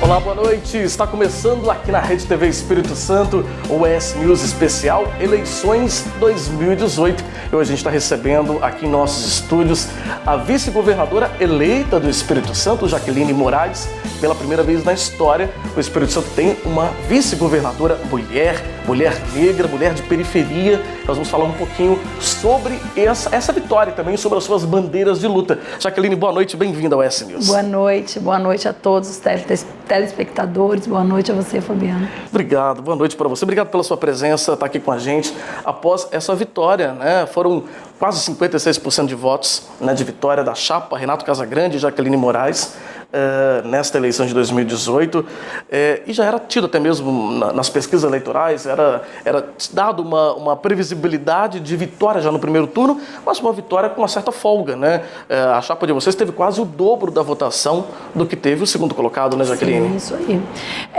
Olá, boa noite. Está começando aqui na Rede TV Espírito Santo o ES News Especial Eleições 2018. E hoje a gente está recebendo aqui em nossos estúdios a vice-governadora eleita do Espírito Santo, Jaqueline Moraes. Pela primeira vez na história, o Espírito Santo tem uma vice-governadora mulher negra, mulher de periferia. Nós vamos falar um pouquinho sobre essa vitória e também sobre as suas bandeiras de luta. Jaqueline, boa noite, bem-vinda ao ES News. Boa noite a todos os telespectadores, boa noite a você, Fabiano. Obrigado, boa noite para você, obrigado pela sua presença, estar aqui com a gente após essa vitória, né? Foram quase 56% de votos, né, de vitória da chapa Renato Casagrande e Jaqueline Moraes nesta eleição de 2018, e já era tido até mesmo nas pesquisas eleitorais, era dado uma previsibilidade de vitória já no primeiro turno, mas uma vitória com uma certa folga, né? A chapa de vocês teve quase o dobro da votação do que teve o segundo colocado, né, Jaqueline? Sim, isso aí.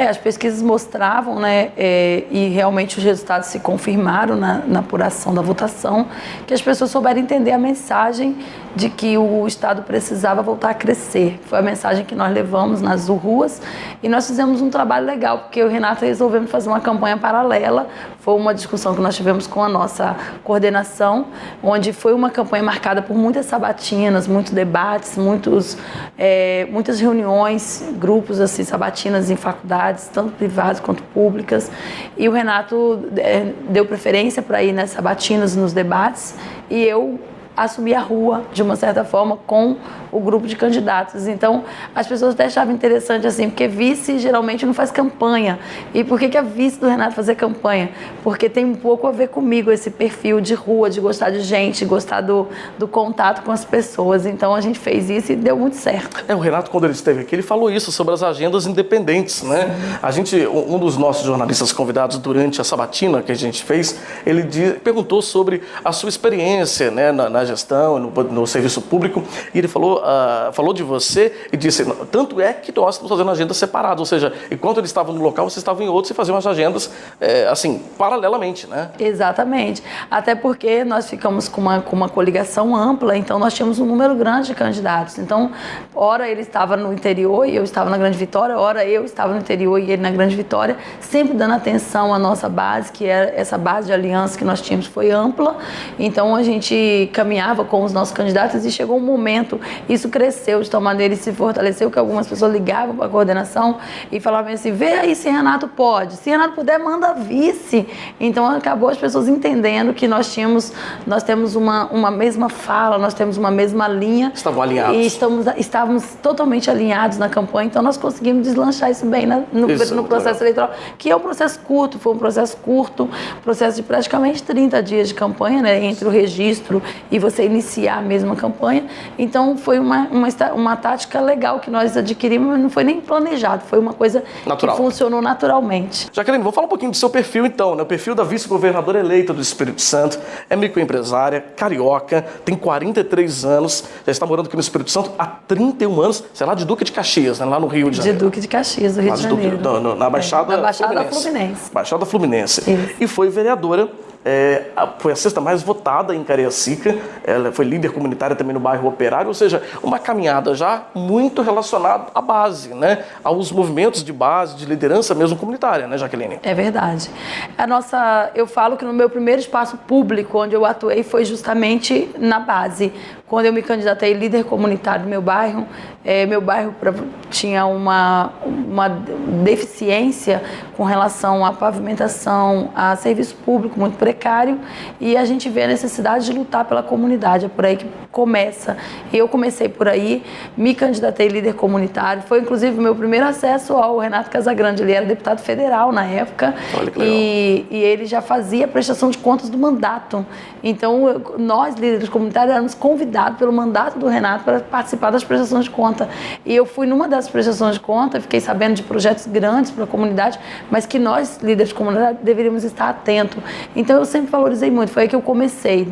As pesquisas mostravam, né, e realmente os resultados se confirmaram na apuração da votação, que as pessoas souberam entender a mensagem de que o Estado precisava voltar a crescer. Foi a mensagem que nós levamos nas ruas e nós fizemos um trabalho legal, porque eu e o Renato resolvemos fazer uma campanha paralela. Foi uma discussão que nós tivemos com a nossa coordenação, onde foi uma campanha marcada por muitas sabatinas, muitos debates, muitas reuniões, grupos assim, sabatinas em faculdades, tanto privadas quanto públicas. E o Renato deu preferência para ir nas sabatinas, nos debates, e eu assumir a rua, de uma certa forma, com o grupo de candidatos. Então, as pessoas até achavam interessante assim, porque vice geralmente não faz campanha. E por que a vice do Renato fazer campanha? Porque tem um pouco a ver comigo, esse perfil de rua, de gostar de gente, gostar do contato com as pessoas. Então, a gente fez isso e deu muito certo. O Renato, quando ele esteve aqui, ele falou isso sobre as agendas independentes, né? Um dos nossos jornalistas convidados durante a sabatina que a gente fez, ele perguntou sobre a sua experiência, né, na gestão, no serviço público, e ele falou de você e disse, tanto é que nós estamos fazendo agendas separadas, ou seja, enquanto ele estava no local, você estava em outro, e faziam as agendas, assim, paralelamente, né? Exatamente. Até porque nós ficamos com uma coligação ampla, então nós tínhamos um número grande de candidatos. Então, ora ele estava no interior e eu estava na Grande Vitória, ora eu estava no interior e ele na Grande Vitória, sempre dando atenção à nossa base, que é essa base de aliança que nós tínhamos, foi ampla. Então, a gente caminhava com os nossos candidatos e chegou um momento, isso cresceu de tal maneira e se fortaleceu, que algumas pessoas ligavam para a coordenação e falavam assim, vê aí se Renato pode, se Renato puder, manda vice. Então acabou as pessoas entendendo que nós temos uma mesma fala, nós temos uma mesma linha. Estavam alinhados. E estávamos totalmente alinhados na campanha, então nós conseguimos deslanchar isso bem no processo eleitoral, que é um processo curto, foi um processo curto, processo de praticamente 30 dias de campanha, né, entre o registro e você iniciar a mesma campanha. Então foi uma tática legal que nós adquirimos, mas não foi nem planejado, foi uma coisa natural, que funcionou naturalmente. Jaqueline, vamos falar um pouquinho do seu perfil então, né? O perfil da vice-governadora eleita do Espírito Santo, é microempresária, carioca, tem 43 anos, já está morando aqui no Espírito Santo há 31 anos, sei lá, de Duque de Caxias, né? Lá no Rio de Janeiro. De Duque de Caxias, do Rio de Janeiro. Na Baixada Fluminense. Baixada Fluminense. Isso. E foi vereadora. Foi a sexta mais votada em Cariacica, ela foi líder comunitária também no bairro Operário, ou seja, uma caminhada já muito relacionada à base, né? Aos movimentos de base, de liderança mesmo comunitária, né, Jaqueline? É verdade. Eu falo que no meu primeiro espaço público onde eu atuei foi justamente na base. Quando eu me candidatei líder comunitário do meu bairro tinha uma deficiência com relação à pavimentação, a serviço público muito precário, e a gente vê a necessidade de lutar pela comunidade. É por aí que começa. Eu comecei por aí, me candidatei líder comunitário, foi inclusive o meu primeiro acesso ao Renato Casagrande. Ele era deputado federal na época. Olha que legal. E ele já fazia prestação de contas do mandato. Então, nós, líderes comunitários, éramos convidados pelo mandato do Renato para participar das prestações de conta. E eu fui numa dessas prestações de conta, fiquei sabendo de projetos grandes para a comunidade, mas que nós, líderes comunitários, deveríamos estar atentos. Então, eu sempre valorizei muito. Foi aí que eu comecei,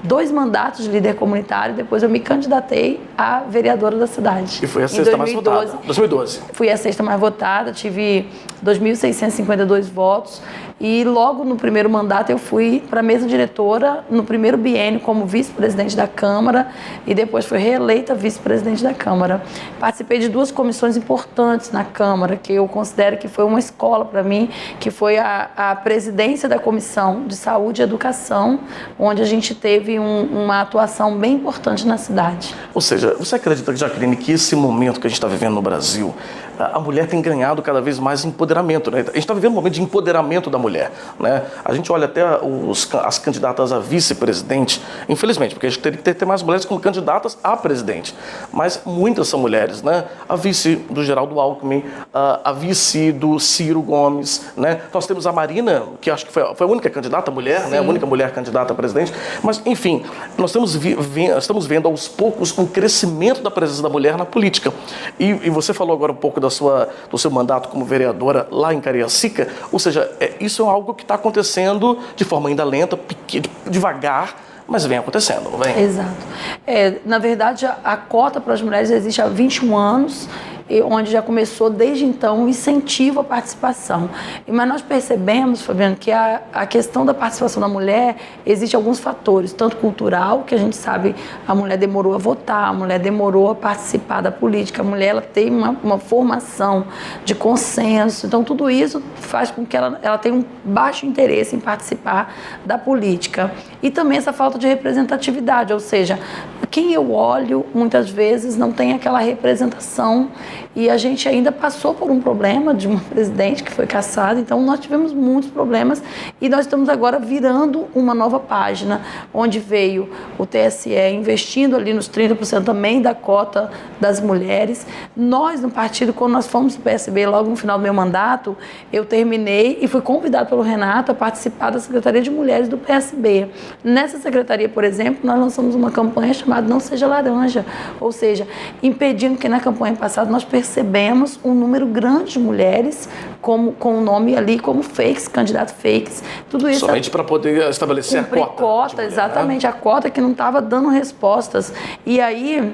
dois mandatos de líder comunitário, depois eu me candidatei a vereadora da cidade. E foi a sexta mais votada, 2012. Fui a sexta mais votada, tive 2.652 votos E logo no primeiro mandato eu fui para a mesa diretora, no primeiro biênio como vice-presidente da Câmara e depois fui reeleita vice-presidente da Câmara. Participei de 2 comissões importantes na Câmara, que eu considero que foi uma escola para mim, que foi a presidência da Comissão de Saúde e Educação, onde a gente teve uma atuação bem importante na cidade. Ou seja, você acredita, Jaqueline, que esse momento que a gente está vivendo no Brasil, a mulher tem ganhado cada vez mais empoderamento, né? A gente está vivendo um momento de empoderamento da mulher, né? A gente olha até as candidatas a vice-presidente, infelizmente, porque a gente teria que ter mais mulheres como candidatas a presidente, mas muitas são mulheres, né? A vice do Geraldo Alckmin, a vice do Ciro Gomes, né? Nós temos a Marina, que acho que foi a única candidata mulher, né? A única mulher candidata a presidente, mas, enfim, nós estamos vendo aos poucos um crescimento da presença da mulher na política. E você falou agora um pouco do seu mandato como vereadora lá em Cariacica, ou seja, isso é algo que está acontecendo de forma ainda lenta, devagar, mas vem acontecendo, não vem? Exato. Na verdade, a cota para as mulheres existe há 21 anos, onde já começou desde então o incentivo à participação. Mas nós percebemos, Fabiano, que a questão da participação da mulher, existe alguns fatores, tanto cultural, que a gente sabe a mulher demorou a votar, a mulher demorou a participar da política, a mulher ela tem uma formação de consenso, então tudo isso faz com que ela tenha um baixo interesse em participar da política. E também essa falta de representatividade, ou seja, quem eu olho muitas vezes não tem aquela representação. E a gente ainda passou por um problema de uma presidente que foi cassada, então nós tivemos muitos problemas e nós estamos agora virando uma nova página, onde veio o TSE investindo ali nos 30% também da cota das mulheres. Nós, no partido, quando nós fomos para o PSB, logo no final do meu mandato, eu terminei e fui convidado pelo Renato a participar da Secretaria de Mulheres do PSB. Nessa secretaria, por exemplo, nós lançamos uma campanha chamada Não Seja Laranja, ou seja, impedindo que na campanha passada nós percebemos um número grande de mulheres com o nome ali como fakes, candidatos fakes, tudo isso. Somente para poder estabelecer a cota. Mulher, exatamente, né? A cota que não estava dando respostas. E aí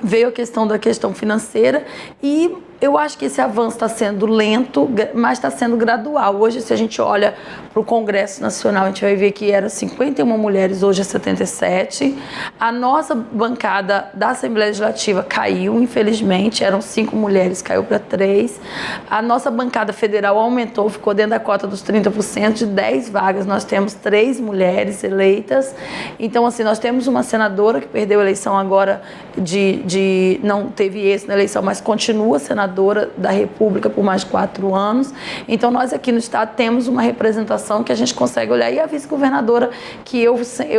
veio a questão financeira e eu acho que esse avanço está sendo lento, mas está sendo gradual. Hoje, se a gente olha para o Congresso Nacional, a gente vai ver que eram 51 mulheres, hoje é 77. A nossa bancada da Assembleia Legislativa caiu, infelizmente, eram 5 mulheres, caiu para 3. A nossa bancada federal aumentou, ficou dentro da cota dos 30%, de 10 vagas, nós temos 3 mulheres eleitas. Então, assim, nós temos uma senadora que perdeu a eleição agora, não teve êxito na eleição, mas continua senadora da República por mais de 4 anos. Então, nós aqui no Estado temos uma representação que a gente consegue olhar. E a vice-governadora, que eu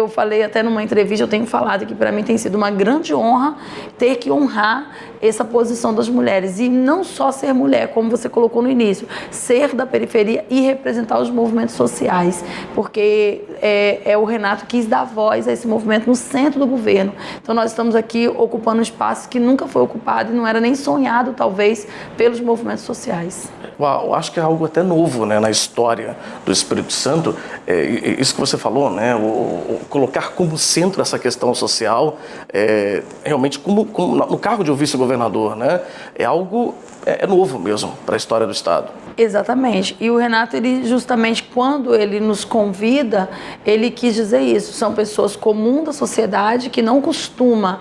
falei até numa entrevista, eu tenho falado que para mim tem sido uma grande honra ter que honrar essa posição das mulheres. E não só ser mulher, como você colocou no início, ser da periferia e representar os movimentos sociais. Porque o Renato quis dar voz a esse movimento no centro do governo. Então, nós estamos aqui ocupando um espaço que nunca foi ocupado e não era nem sonhado, talvez, pelos movimentos sociais. Uau, acho que é algo até novo, né, na história do Espírito Santo. Isso que você falou, né, colocar como centro essa questão social, realmente como no cargo de vice-governador, né, é algo novo mesmo para a história do Estado. Exatamente. E o Renato, ele justamente quando ele nos convida, ele quis dizer isso. São pessoas comuns da sociedade que não costuma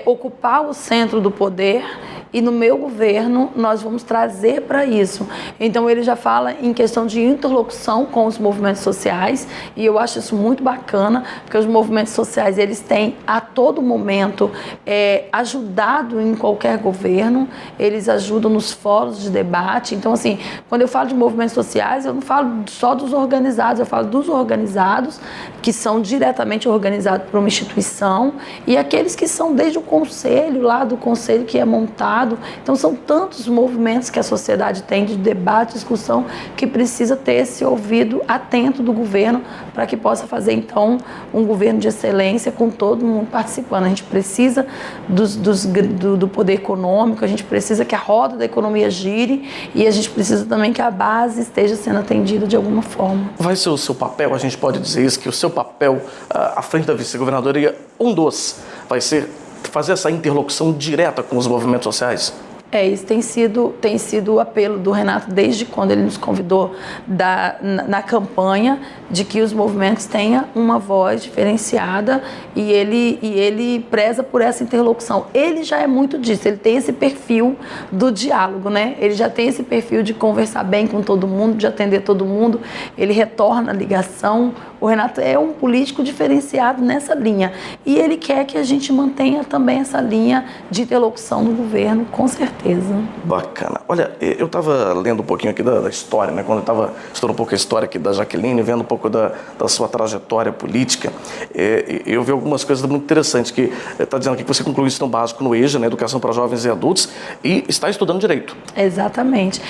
ocupar o centro do poder. E no meu governo, nós vamos trazer para isso. Então, ele já fala em questão de interlocução com os movimentos sociais, e eu acho isso muito bacana, porque os movimentos sociais, eles têm, a todo momento, ajudado em qualquer governo, eles ajudam nos fóruns de debate. Então, assim, quando eu falo de movimentos sociais, eu não falo só dos organizados, eu falo dos organizados, que são diretamente organizados por uma instituição, e aqueles que são desde o conselho, lá do conselho que é montado. Então, são tantos movimentos que a sociedade tem de debate, discussão, que precisa ter esse ouvido atento do governo para que possa fazer, então, um governo de excelência com todo mundo participando. A gente precisa do poder econômico, a gente precisa que a roda da economia gire e a gente precisa também que a base esteja sendo atendida de alguma forma. Vai ser o seu papel, a gente pode dizer isso, que o seu papel à frente da vice-governadoria, vai ser fazer essa interlocução direta com os movimentos sociais? Isso tem sido o apelo do Renato desde quando ele nos convidou na campanha, de que os movimentos tenham uma voz diferenciada, e ele preza por essa interlocução. Ele já é muito disso, ele tem esse perfil do diálogo, né? Ele já tem esse perfil de conversar bem com todo mundo, de atender todo mundo, ele retorna a ligação. O Renato é um político diferenciado nessa linha, e ele quer que a gente mantenha também essa linha de interlocução no governo, com certeza. Bacana. Olha, eu estava lendo um pouquinho aqui da história, né? Quando eu estava estudando um pouco a história aqui da Jaqueline, vendo um pouco da sua trajetória política, eu vi algumas coisas muito interessantes, que está dizendo aqui que você concluiu o ensino básico no EJA, né? Educação para Jovens e Adultos, e está estudando Direito. Exatamente.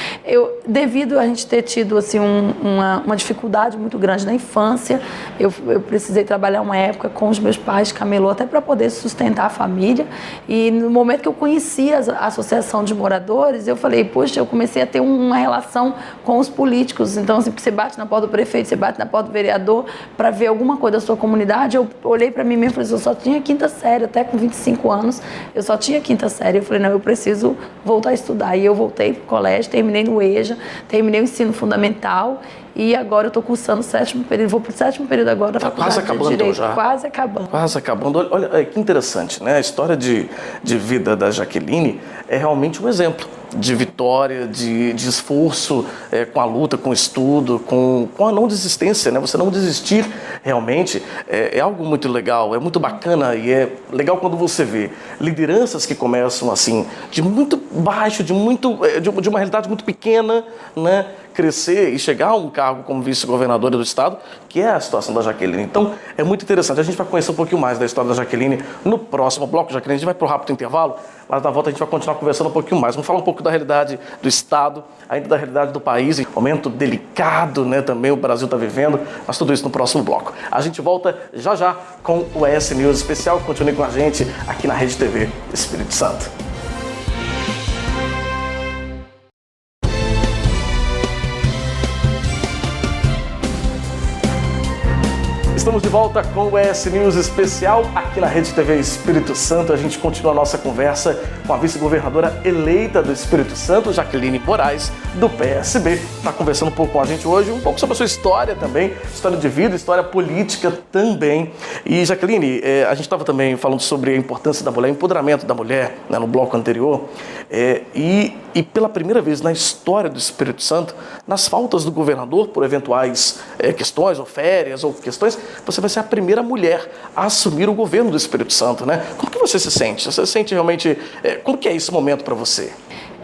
Devido a gente ter tido assim, uma dificuldade muito grande na infância, eu precisei trabalhar uma época com os meus pais, camelô, até para poder sustentar a família, e no momento que eu conheci a associação de moradores, eu falei, poxa, eu comecei a ter uma relação com os políticos. Então, assim, você bate na porta do prefeito, você bate na porta do vereador para ver alguma coisa da sua comunidade. Eu olhei para mim mesmo e falei, eu só tinha quinta série, até com 25 anos, eu só tinha quinta série. Eu falei, não, eu preciso voltar a estudar. E eu voltei para o colégio, terminei no EJA, terminei o ensino fundamental, e agora eu estou cursando o 7º período, vou para o 7º período agora da Faculdade quase acabando, de Direito. Então, já. Quase acabando. Quase acabando. Olha que interessante, né? A história de vida da Jaqueline é realmente um exemplo de vitória, de esforço, com a luta, com o estudo, com a não desistência, né? Você não desistir realmente é algo muito legal, é muito bacana, e é legal quando você vê lideranças que começam assim, de muito baixo, de uma realidade muito pequena, né? Crescer e chegar a um cargo como vice-governadora do estado, que é a situação da Jaqueline. Então, é muito interessante. A gente vai conhecer um pouquinho mais da história da Jaqueline no próximo bloco. Jaqueline, a gente vai para o rápido intervalo, mas na volta a gente vai continuar conversando um pouquinho mais. Vamos falar um pouco da realidade do estado, ainda da realidade do país, momento delicado, né, também o Brasil está vivendo, mas tudo isso no próximo bloco. A gente volta já já com o ES News Especial. Continue com a gente aqui na Rede TV Espírito Santo. Estamos de volta com o ES News Especial aqui na Rede TV Espírito Santo. A gente continua a nossa conversa com a vice-governadora eleita do Espírito Santo, Jaqueline Moraes, do PSB. Está conversando um pouco com a gente hoje, um pouco sobre a sua história também, história de vida, história política também. E, Jaqueline, a gente estava também falando sobre a importância da mulher, o empoderamento da mulher, né, no bloco anterior. E pela primeira vez na história do Espírito Santo, nas faltas do governador por eventuais questões ou férias ou questões, você vai ser a primeira mulher a assumir o governo do Espírito Santo, né? Como que você se sente? Você se sente realmente... como que é esse momento para você?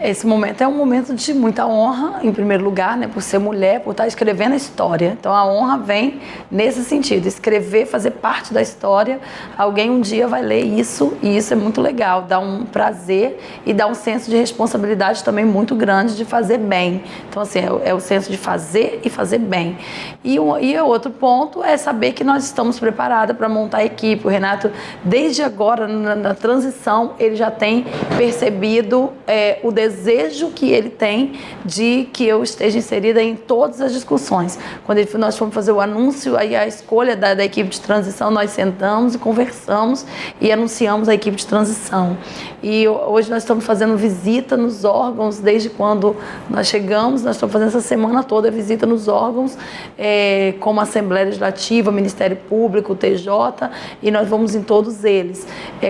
Esse momento é um momento de muita honra, em primeiro lugar, né, por ser mulher, por estar escrevendo a história. Então a honra vem nesse sentido, escrever, fazer parte da história. Alguém um dia vai ler isso, e isso é muito legal, dá um prazer e dá um senso de responsabilidade também muito grande de fazer bem. Então assim, é o senso de fazer e fazer bem. E outro ponto é saber que nós estamos preparadas para montar a equipe. O Renato, desde agora, na transição, ele já tem percebido o desejo que ele tem de que eu esteja inserida em todas as discussões. Quando nós fomos fazer o anúncio, aí a escolha da equipe de transição, nós sentamos e conversamos e anunciamos a equipe de transição. E hoje nós estamos fazendo visita nos órgãos, desde quando nós chegamos, nós estamos fazendo essa semana toda visita nos órgãos, como a Assembleia Legislativa, Ministério Público, TJ, e nós vamos em todos eles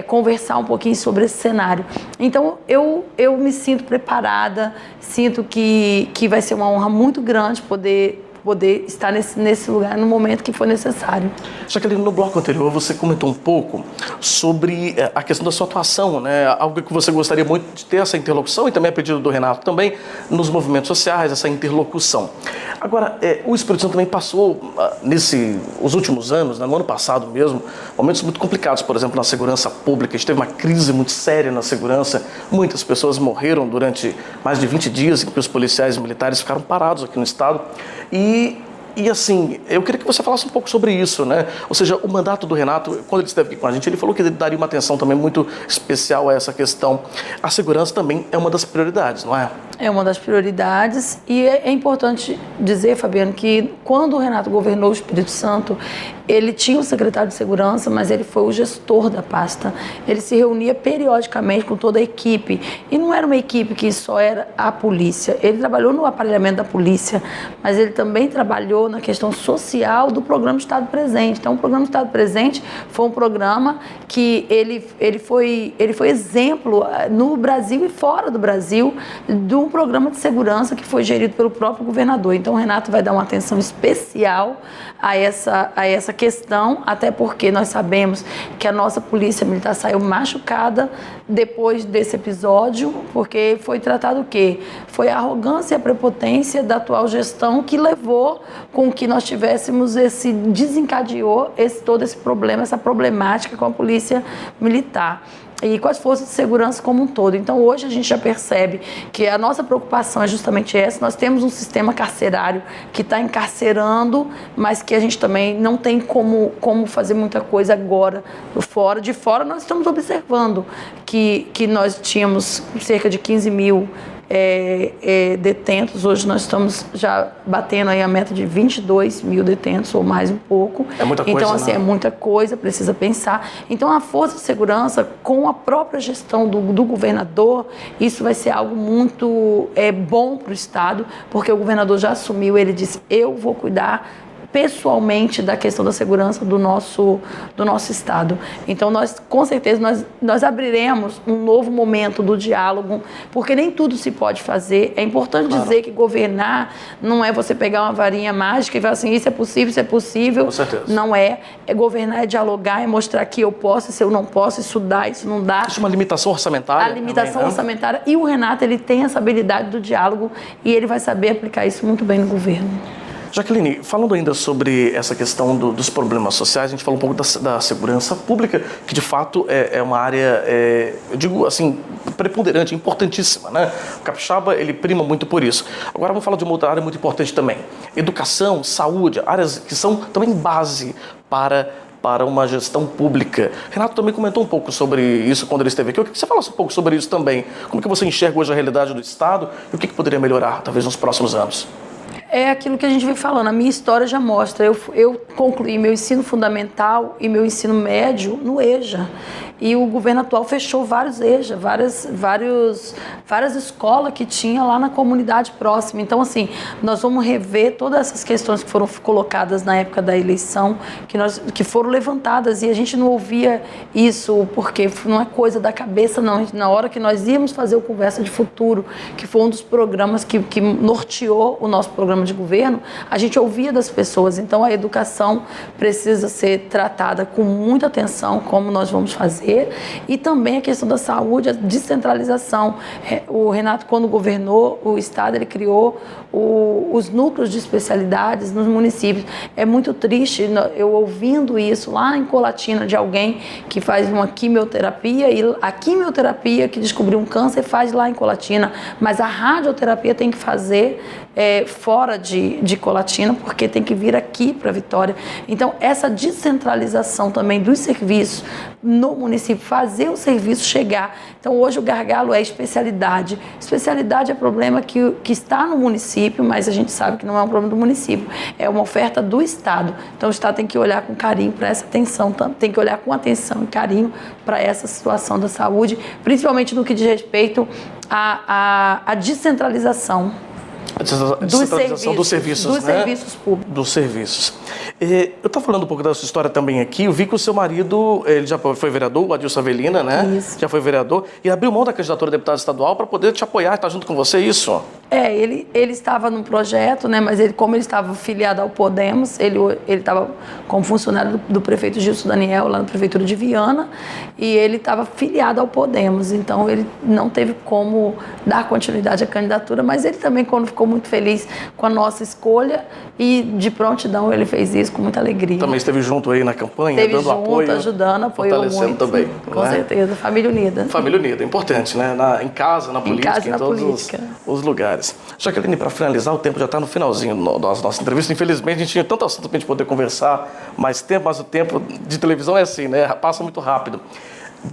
conversar um pouquinho sobre esse cenário. Então, eu me sinto preparada, sinto que vai ser uma honra muito grande poder estar nesse lugar no momento que for necessário. Jaqueline, no bloco anterior você comentou um pouco sobre a questão da sua atuação, né? Algo que você gostaria muito de ter essa interlocução, e também a pedido do Renato também, nos movimentos sociais, essa interlocução. Agora, o Espírito Santo também passou, os últimos anos, né, no ano passado mesmo, momentos muito complicados, por exemplo, na segurança pública. A gente teve uma crise muito séria na segurança, muitas pessoas morreram durante mais de 20 dias em que os policiais militares ficaram parados aqui no estado. E E assim, eu queria que você falasse um pouco sobre isso, né? Ou seja, o mandato do Renato, quando ele esteve aqui com a gente, ele falou que ele daria uma atenção também muito especial a essa questão. A segurança também é uma das prioridades, não é? É uma das prioridades e é importante dizer, Fabiano, que quando o Renato governou o Espírito Santo, ele tinha o secretário de segurança, mas ele foi o gestor da pasta. Ele se reunia periodicamente com toda a equipe e não era uma equipe que só era a polícia. Ele trabalhou no aparelhamento da polícia, mas ele também trabalhou na questão social do programa Estado Presente. Então, o programa Estado Presente foi um programa que ele foi exemplo no Brasil e fora do Brasil de um programa de segurança que foi gerido pelo próprio governador. Então, o Renato vai dar uma atenção especial a essa questão, até porque nós sabemos que a nossa polícia militar saiu machucada depois desse episódio, porque foi tratado o quê? Foi a arrogância e a prepotência da atual gestão que levou com que nós tivéssemos desencadeou todo esse problema, essa problemática com a polícia militar e com as forças de segurança como um todo. Então, hoje a gente já percebe que a nossa preocupação é justamente essa. Nós temos um sistema carcerário que está encarcerando, mas que a gente também não tem como fazer muita coisa agora. De fora, nós estamos observando que nós tínhamos cerca de 15 mil detentos. Hoje nós estamos já batendo aí a meta de 22 mil detentos ou mais um pouco. É muita coisa, então, assim, né? é muita coisa, precisa pensar. Então, a força de segurança, com a própria gestão do governador, isso vai ser algo muito bom para o Estado, porque o governador já assumiu, ele disse, eu vou cuidar pessoalmente da questão da segurança do nosso Estado. Então, nós, com certeza, nós abriremos um novo momento do diálogo, porque nem tudo se pode fazer. É importante dizer que governar não é você pegar uma varinha mágica e falar assim, isso é possível. Com certeza. Não é. Dialogar, é mostrar que eu posso, se eu não posso, isso dá, isso não dá. Existe uma limitação orçamentária. A limitação também, né? orçamentária. E o Renato, ele tem essa habilidade do diálogo e ele vai saber aplicar isso muito bem no governo. Jaqueline, falando ainda sobre essa questão dos problemas sociais, a gente falou um pouco da segurança pública, que de fato é uma área, eu digo assim, preponderante, importantíssima, né? O capixaba, ele prima muito por isso. Agora vamos falar de uma outra área muito importante também. Educação, saúde, áreas que são também base para uma gestão pública. Renato também comentou um pouco sobre isso quando ele esteve aqui. Eu queria que você falasse um pouco sobre isso também. Como que você enxerga hoje a realidade do Estado e o que poderia melhorar, talvez, nos próximos anos? É aquilo que a gente vem falando, a minha história já mostra. Eu concluí meu ensino fundamental e meu ensino médio no EJA. E o governo atual fechou vários EJA, várias escolas que tinha lá na comunidade próxima. Então, assim, nós vamos rever todas essas questões que foram colocadas na época da eleição, que foram levantadas, e a gente não ouvia isso porque não é coisa da cabeça, não. Na hora que nós íamos fazer o Conversa de Futuro, que foi um dos programas que norteou o nosso programa de governo, a gente ouvia das pessoas. Então, a educação precisa ser tratada com muita atenção, como nós vamos fazer. E também a questão da saúde, a descentralização. O Renato, quando governou o Estado, ele criou os núcleos de especialidades nos municípios. É muito triste eu ouvindo isso lá em Colatina de alguém que faz uma quimioterapia, e a quimioterapia que descobriu um câncer faz lá em Colatina, mas a radioterapia tem que fazer fora de Colatina, porque tem que vir aqui para Vitória. Então, essa descentralização também dos serviços no município, fazer o serviço chegar. Então, hoje o gargalo é especialidade. Especialidade é problema que está no município, mas a gente sabe que não é um problema do município, é uma oferta do Estado. Então, o Estado tem que olhar com carinho para essa atenção, tem que olhar com atenção e carinho para essa situação da saúde, principalmente no que diz respeito à descentralização. A descentralização dos serviços, né? Serviços públicos. Dos serviços. Eu estava falando um pouco da sua história também aqui. Eu vi que o seu marido, ele já foi vereador, o Adilson Avelina, né? Isso. Já foi vereador e abriu mão da candidatura a deputado estadual para poder te apoiar, estar junto com você, isso? Ele estava num projeto, né? Mas como ele estava filiado ao Podemos, ele estava como funcionário do prefeito Gilson Daniel, lá na prefeitura de Viana, e ele estava filiado ao Podemos. Então, ele não teve como dar continuidade à candidatura, mas ele também, quando ficou muito feliz com a nossa escolha, e de prontidão ele fez isso com muita alegria. Também esteve junto aí na campanha, esteve dando junto, apoio, ajudando, apoiou fortalecendo muito. também. Com certeza, família unida. Família unida, importante, né? Em casa, na política, em todos os lugares. coisa. Jaqueline, para finalizar, o tempo já está no finalzinho da nossa entrevista. Infelizmente, a gente tinha tanto assunto para a gente poder conversar mas o tempo de televisão é assim, né? Passa muito rápido.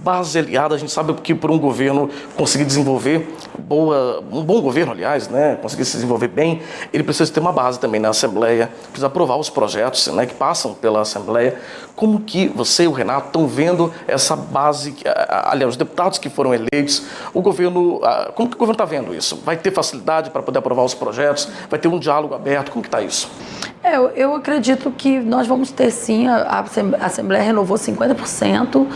Base aliada, a gente sabe que por um governo conseguir desenvolver um bom governo, aliás, né, conseguir se desenvolver bem, ele precisa ter uma base também na Assembleia, precisa aprovar os projetos, né, que passam pela Assembleia. Como que você e o Renato estão vendo essa base, aliás, os deputados que foram eleitos, o governo, como que o governo está vendo isso? Vai ter facilidade para poder aprovar os projetos? Vai ter um diálogo aberto? Como que está isso? Eu acredito que nós vamos ter sim, a Assembleia renovou 50%,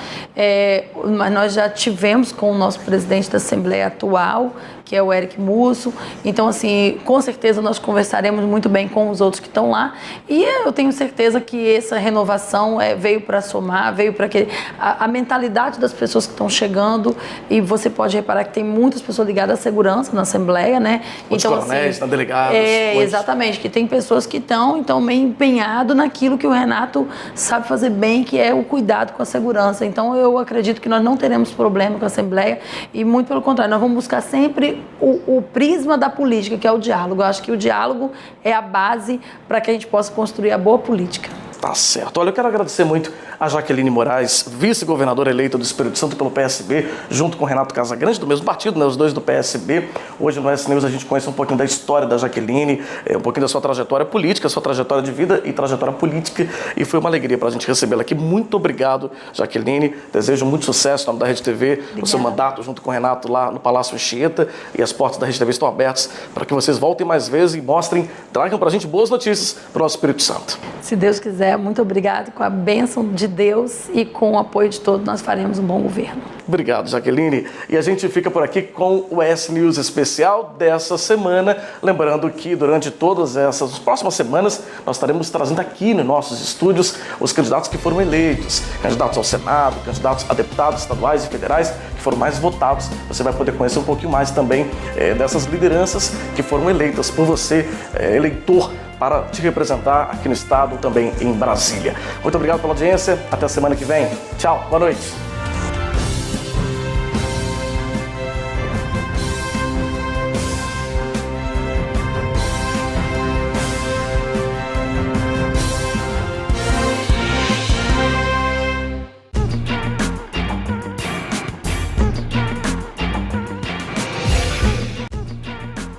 mas nós já tivemos com o nosso presidente da Assembleia atual, que é o Eric Musso, então assim, com certeza nós conversaremos muito bem com os outros que estão lá, e eu tenho certeza que essa renovação veio para somar, veio para que a mentalidade das pessoas que estão chegando, e você pode reparar que tem muitas pessoas ligadas à segurança na Assembleia, né? Muitos então, coronéis, assim, delegados. Exatamente, que tem pessoas que estão bem empenhados naquilo que o Renato sabe fazer bem, que é o cuidado com a segurança. Então eu acredito que nós não teremos problema com a Assembleia e muito pelo contrário, nós vamos buscar sempre o prisma da política, que é o diálogo. Eu acho que o diálogo é a base para que a gente possa construir a boa política. Tá certo. Olha, eu quero agradecer muito a Jaqueline Moraes, vice-governadora eleita do Espírito Santo pelo PSB, junto com o Renato Casagrande, do mesmo partido, né, os dois do PSB. Hoje no S-News a gente conhece um pouquinho da história da Jaqueline, um pouquinho da sua trajetória política, sua trajetória de vida e trajetória política, e foi uma alegria para a gente recebê-la aqui. Muito obrigado, Jaqueline. Desejo muito sucesso no nome da Rede TV, Obrigada. no seu mandato junto com o Renato lá no Palácio Anchieta, e as portas da Rede TV estão abertas para que vocês voltem mais vezes e mostrem, tragam para a gente boas notícias para o nosso Espírito Santo. Se Deus quiser, muito obrigado. Com a bênção de Deus e com o apoio de todos, nós faremos um bom governo. Obrigado, Jaqueline. E a gente fica por aqui com o S-News especial dessa semana. Lembrando que durante todas essas próximas semanas, nós estaremos trazendo aqui nos nossos estúdios os candidatos que foram eleitos, candidatos ao Senado, candidatos a deputados estaduais e federais que foram mais votados. Você vai poder conhecer um pouquinho mais também dessas lideranças que foram eleitas por você, eleitor, para te representar aqui no estado, também em Brasília. Muito obrigado pela audiência. Até a semana que vem. Tchau. Boa noite.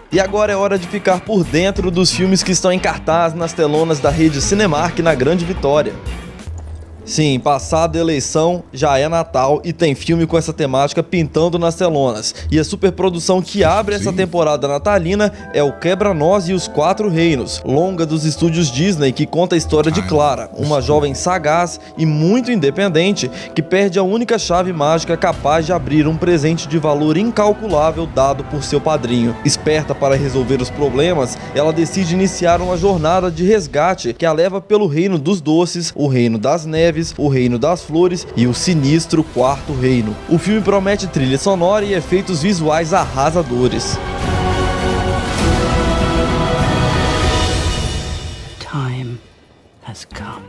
E agora é hora de ficar por dentro dos filmes que estão em cartaz nas telonas da rede Cinemark na Grande Vitória. Sim, passada a eleição, já é Natal e tem filme com essa temática pintando nas telonas. E a superprodução que abre essa temporada natalina é o Quebra-Nós e os Quatro Reinos, longa dos estúdios Disney que conta a história de Clara, uma jovem sagaz e muito independente que perde a única chave mágica capaz de abrir um presente de valor incalculável dado por seu padrinho. Esperta para resolver os problemas, ela decide iniciar uma jornada de resgate que a leva pelo reino dos doces, o reino das neves, o reino das flores e o sinistro Quarto Reino. O filme promete trilha sonora e efeitos visuais arrasadores. Time has come.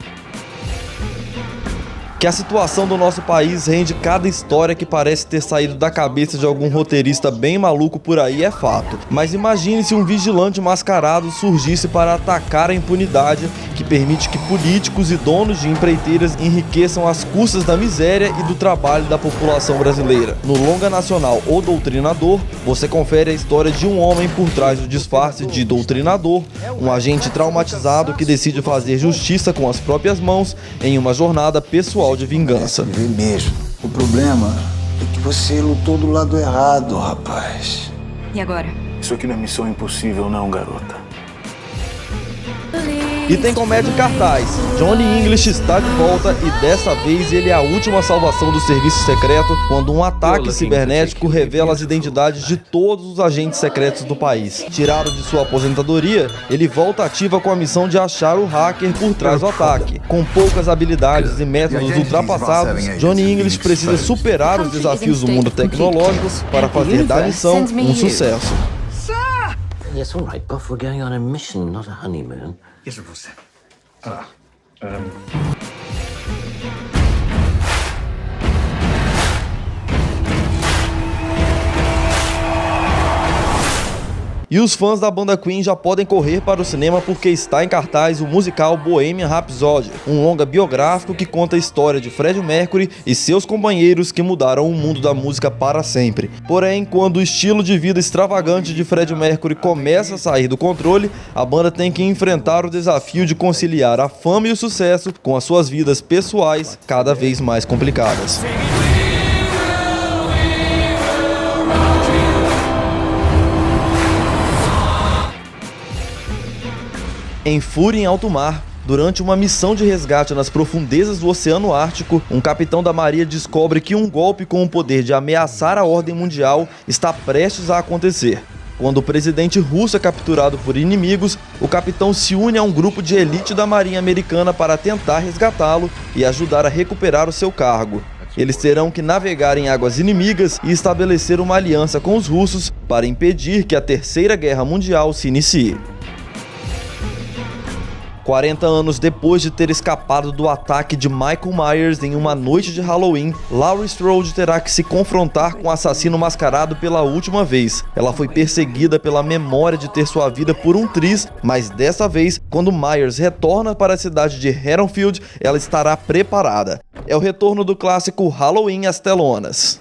Que a situação do nosso país rende cada história que parece ter saído da cabeça de algum roteirista bem maluco por aí é fato. Mas imagine se um vigilante mascarado surgisse para atacar a impunidade que permite que políticos e donos de empreiteiras enriqueçam às custas da miséria e do trabalho da população brasileira. No longa nacional O Doutrinador, você confere a história de um homem por trás do disfarce de doutrinador, um agente traumatizado que decide fazer justiça com as próprias mãos em uma jornada pessoal de vingança. Mesmo. O problema é que você lutou do lado errado, rapaz. E agora? Isso aqui não é missão impossível, não, garota. E tem comédia em cartaz. Johnny English está de volta e dessa vez ele é a última salvação do serviço secreto quando um ataque cibernético revela as identidades de todos os agentes secretos do país. Tirado de sua aposentadoria, ele volta ativa com a missão de achar o hacker por trás do ataque. Com poucas habilidades e métodos ultrapassados, Johnny English precisa superar os desafios do mundo tecnológico para fazer da missão um sucesso. Yes, all right, Buff, we're going on a mission, not a honeymoon. Yes, of course. E os fãs da banda Queen já podem correr para o cinema porque está em cartaz o musical Bohemian Rhapsody, um longa biográfico que conta a história de Freddie Mercury e seus companheiros que mudaram o mundo da música para sempre. Porém, quando o estilo de vida extravagante de Freddie Mercury começa a sair do controle, a banda tem que enfrentar o desafio de conciliar a fama e o sucesso com as suas vidas pessoais cada vez mais complicadas. Em Fúria em Alto Mar, durante uma missão de resgate nas profundezas do Oceano Ártico, um capitão da marinha descobre que um golpe com o poder de ameaçar a ordem mundial está prestes a acontecer. Quando o presidente russo é capturado por inimigos, o capitão se une a um grupo de elite da marinha americana para tentar resgatá-lo e ajudar a recuperar o seu cargo. Eles terão que navegar em águas inimigas e estabelecer uma aliança com os russos para impedir que a Terceira Guerra Mundial se inicie. 40 anos depois de ter escapado do ataque de Michael Myers em uma noite de Halloween, Laurie Strode terá que se confrontar com o assassino mascarado pela última vez. Ela foi perseguida pela memória de ter sua vida por um triz, mas dessa vez, quando Myers retorna para a cidade de Haddonfield, ela estará preparada. É o retorno do clássico Halloween às telonas.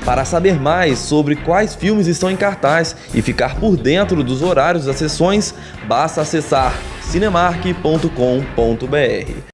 Para saber mais sobre quais filmes estão em cartaz e ficar por dentro dos horários das sessões, basta acessar cinemark.com.br.